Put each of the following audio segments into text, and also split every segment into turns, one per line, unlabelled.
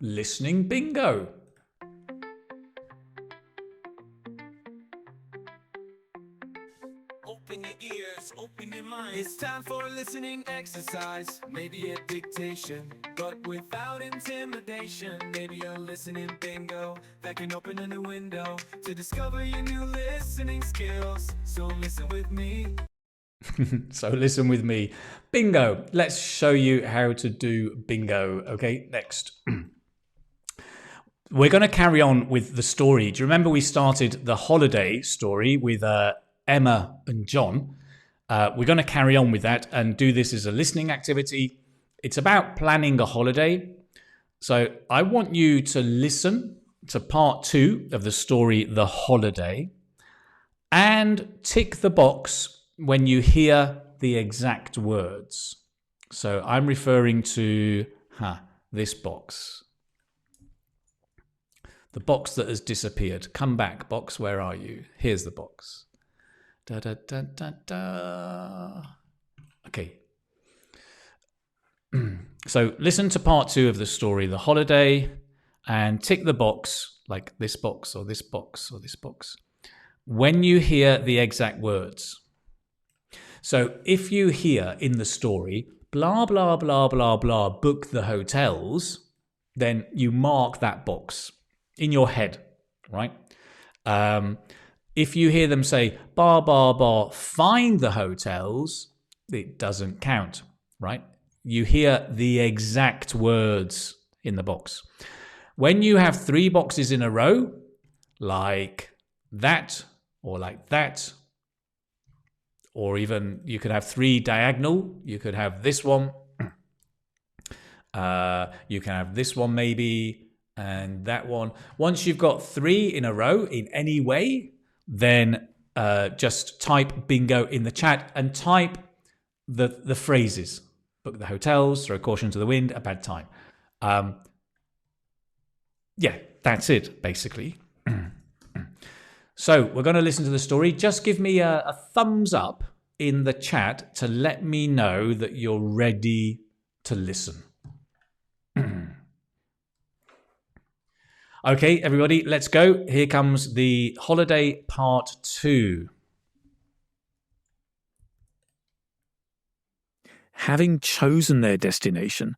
listening bingo.
Open your ears, open your mind. It's time for a listening exercise. Maybe a dictation, but without intimidation. Maybe a listening bingo that can open a new window to discover your new listening skills. So listen with me.
So listen with me. Bingo. Let's show you how to do bingo. Okay, next. We're going to carry on with the story. Do you remember we started the holiday story with Emma and John? We're going to carry on with that and do this as a listening activity. It's about planning a holiday. So I want you to listen to part 2 of the story, The Holiday, and tick the box when you hear the exact words. So I'm referring to this box. The box that has disappeared. Come back, box, where are you? Here's the box. Da, da, da, da, da. Okay. So listen to part 2 of the story, The Holiday, and tick the box, like this box or this box or this box, when you hear the exact words. So if you hear in the story, blah, blah, blah, blah, blah, book the hotels, then you mark that box in your head, right? If you hear them say, bar, bar, bar, find the hotels, it doesn't count, right? You hear the exact words in the box. When you have 3 boxes in a row, like that, or like that, or even you could have 3 diagonal, you could have this one, you can have this one maybe, and that one. Once you've got 3 in a row in any way, then just type bingo in the chat and type the phrases. Book the hotels, throw caution to the wind, a bad time. Yeah, that's it, basically. So we're going to listen to the story. Just give me a thumbs up in the chat to let me know that you're ready to listen. Okay, everybody, let's go. Here comes the holiday part 2.
Having chosen their destination,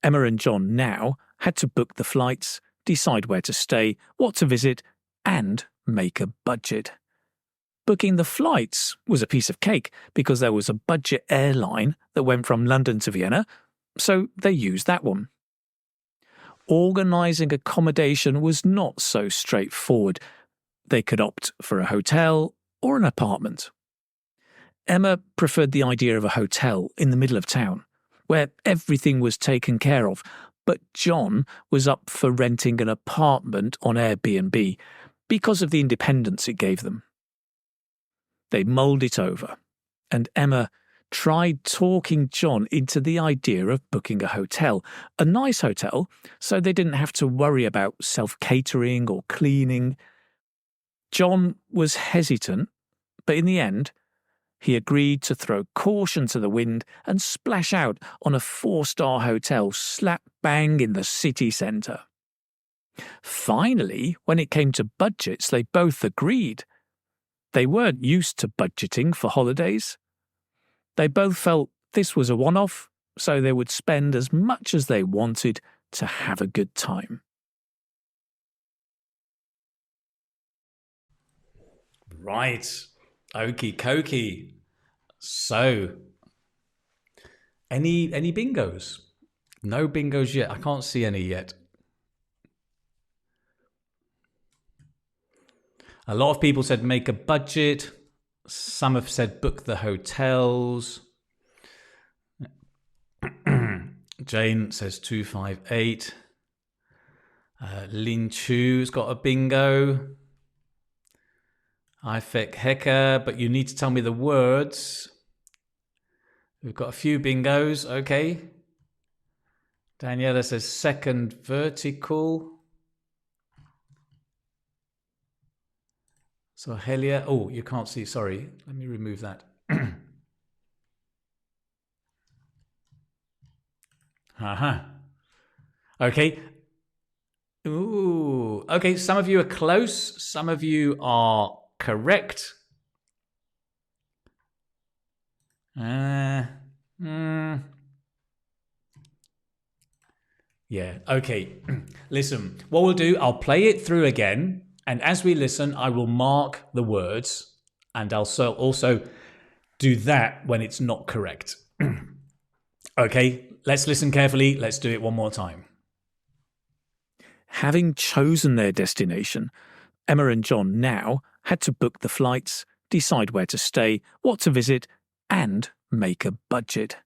Emma and John now had to book the flights, decide where to stay, what to visit, and make a budget. Booking the flights was a piece of cake because there was a budget airline that went from London to Vienna, so they used that one. Organising accommodation was not so straightforward. They could opt for a hotel or an apartment. Emma preferred the idea of a hotel in the middle of town, where everything was taken care of, but John was up for renting an apartment on Airbnb because of the independence it gave them. They mulled it over, and Emma tried talking John into the idea of booking a hotel, a nice hotel, so they didn't have to worry about self-catering or cleaning. John was hesitant, but in the end, he agreed to throw caution to the wind and splash out on a 4-star hotel slap bang in the city centre. Finally, when it came to budgets, they both agreed. They weren't used to budgeting for holidays. They both felt this was a one-off, so they would spend as much as they wanted to have a good time.
Right. Okie dokie. So, any bingos? No bingos yet. I can't see any yet. A lot of people said make a budget. Some have said book the hotels. Jane says 258. Lin Chu's got a bingo. Ifek Hecker, but you need to tell me the words. We've got a few bingos, okay. Daniela says second vertical. So Helia, oh, you can't see, sorry. Let me remove that. Okay. Ooh, okay. Some of you are close. Some of you are correct. Yeah, okay. Listen, what we'll do, I'll play it through again. And as we listen, I will mark the words. And I'll also do that when it's not correct. Okay, let's listen carefully. Let's do it one more time.
Having chosen their destination, Emma and John now had to book the flights, decide where to stay, what to visit, and make a budget.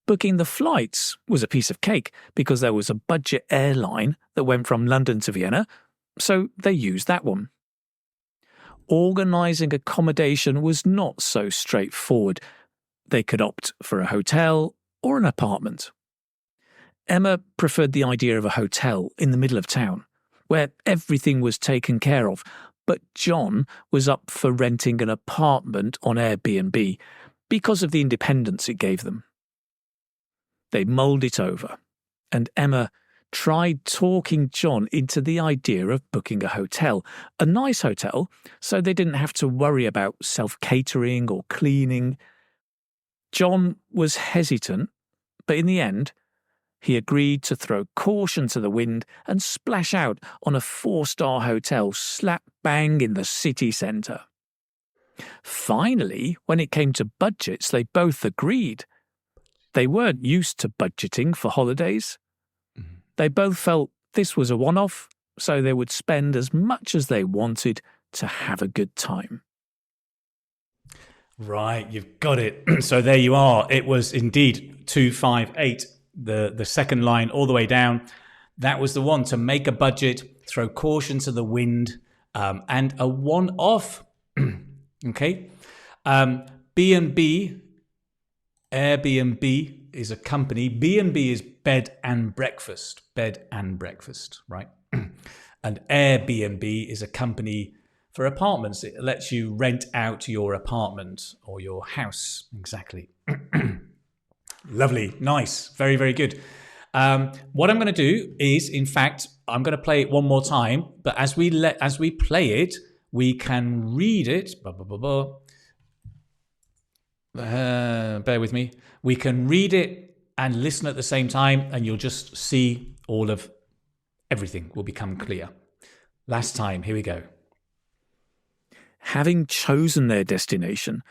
Booking the flights was a piece of cake because there was a budget airline that went from London to Vienna, so they used that one. Organising accommodation was not so straightforward. They could opt for a hotel or an apartment. Emma preferred the idea of a hotel in the middle of town, where everything was taken care of, but John was up for renting an apartment on Airbnb because of the independence it gave them. They mulled it over, and Emma tried talking John into the idea of booking a hotel, a nice hotel, so they didn't have to worry about self-catering or cleaning. John was hesitant, but in the end, he agreed to throw caution to the wind and splash out on a 4-star hotel slap bang in the city centre. Finally, when it came to budgets, they both agreed. They weren't used to budgeting for holidays. They both felt this was a one-off, so they would spend as much as they wanted to have a good time.
Right, you've got it. So there you are. It was indeed 258, the second line all the way down. That was the one, to make a budget, throw caution to the wind, and a one-off. Okay. B&B, Airbnb is a company. B&B is bed and breakfast, right? And Airbnb is a company for apartments. It lets you rent out your apartment or your house. Exactly. Lovely. Nice. Very, very good. What I'm going to do is, in fact, I'm going to play it one more time. But as we play it, we can read it. Bear with me. We can read it and listen at the same time, and you'll just see all of everything will become clear. Last time. Here we go.
Having chosen their destination,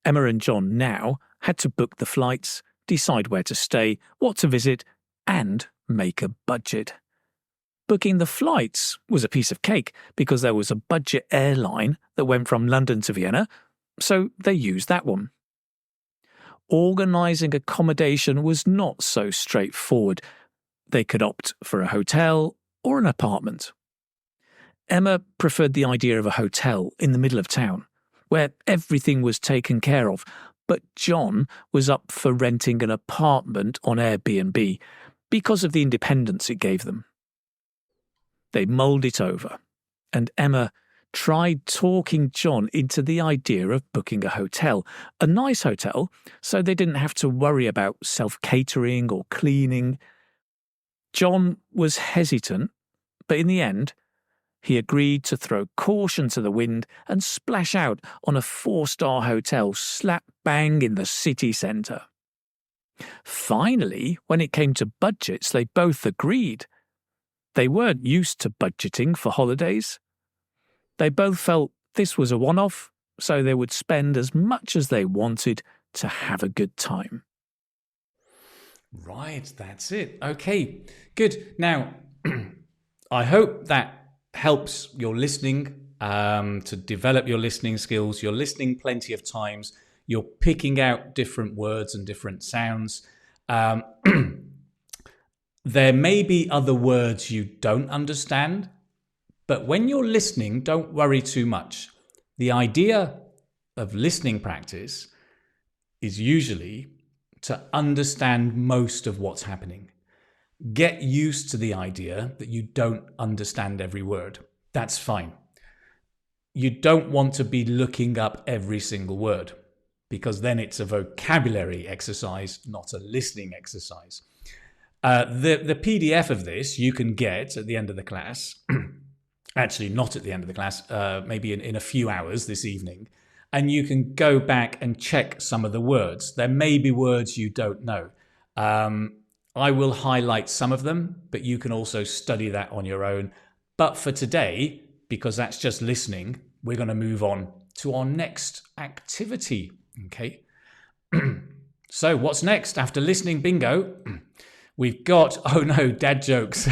Emma and John now had to book the flights, decide where to stay, what to visit, and make a budget. Booking the flights was a piece of cake because there was a budget airline that went from London to Vienna, so they used that one. Organising accommodation was not so straightforward. They could opt for a hotel or an apartment. Emma preferred the idea of a hotel in the middle of town, where everything was taken care of, but John was up for renting an apartment on Airbnb because of the independence it gave them. They mulled it over, and Emma tried talking John into the idea of booking a hotel, a nice hotel, so they didn't have to worry about self-catering or cleaning. John was hesitant, but in the end, he agreed to throw caution to the wind and splash out on a 4-star hotel slap bang in the city centre. Finally, when it came to budgets, they both agreed. They weren't used to budgeting for holidays. They both felt this was a one-off, so they would spend as much as they wanted to have a good time.
Right, that's it. Okay, good. Now, I hope that helps your listening, to develop your listening skills. You're listening plenty of times. You're picking out different words and different sounds. There may be other words you don't understand, but when you're listening, don't worry too much. The idea of listening practice is usually to understand most of what's happening. Get used to the idea that you don't understand every word. That's fine. You don't want to be looking up every single word, because then it's a vocabulary exercise, not a listening exercise. The PDF of this you can get at the end of the class. Actually, not at the end of the class, maybe in a few hours this evening. And you can go back and check some of the words. There may be words you don't know. I will highlight some of them, but you can also study that on your own. But for today, because that's just listening, we're going to move on to our next activity. Okay. So what's next after listening bingo? We've got, oh no, dad jokes.